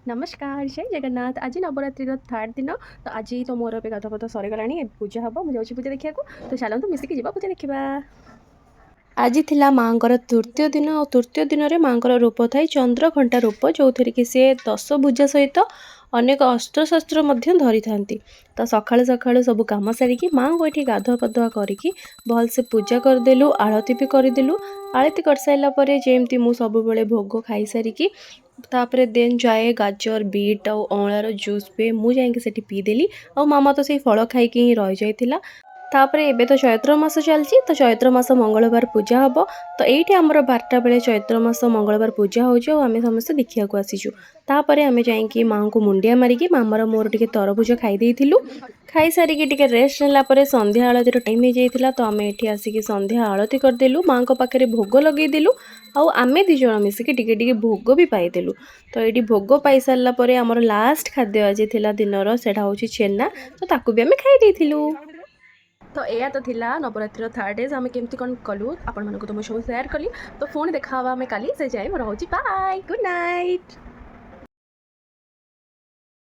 नमस्कार जय जगन्नाथ आज नवरात्रि थर्ड दिन तो आज तो मोर ए गाधपथ सरीगला पूजा हम मुझे पूजा देखा तो चलतु मिसिक जा पूजा देखा। आज थिला माँकर तृतीय दिन और तृतीय दिन में माँकर रूप थाए चंद्रघंटा रूप जो थी कि सी 10 भुजा सहित अनेक अस्त्रशस्त्र धरी था। तो सकाळु सकाळु सब कम सारिकी माँ को ये गाधुआ पाधुआ करके भलसे पूजा करदेलु आरती भी करदेलु। आरती कर सारापर जमती मु सब भोग खाई सारिकी तापर देन जाए गाजर बीट और अँलार जूस पे मुझे पीदेली और मामा तो से फल खाई ही रही जाइथिला। तापर एबे तो चैत्र मास चलती तो चैत्र मास मंगलवार पूजा हम तो ये आमर 12टा बेले चैत्र मास मंगलवार पूजा होमें समस्त देखा आसीचु। तापर आम जा माँ को मुंडिया मारिकी मामार मोर टे तरभुज खाई खाई सारिकी टे रेस्ट नाला संध्या आलती टाइम हो जाता तो आम ये आसिक संध्या आलती करदेलु माँ को पाखे भोग लगेदेलु आम दिज मिसिक टे भोग भी पाइदेलु। तो ये भोग पाई सारापर आमर लास्ट खाद्य आज थिला दिनर सेटा हूँ छेना तो ताकू भी आम खाई तो यह तो थिला नवरात्रि थर्ड डेज आम केमती कौन कलु आपण मानक तो मुझे सब सेयार कली। तो फोन देखा आम काली से जाए रोचे बाय गुड नाइट।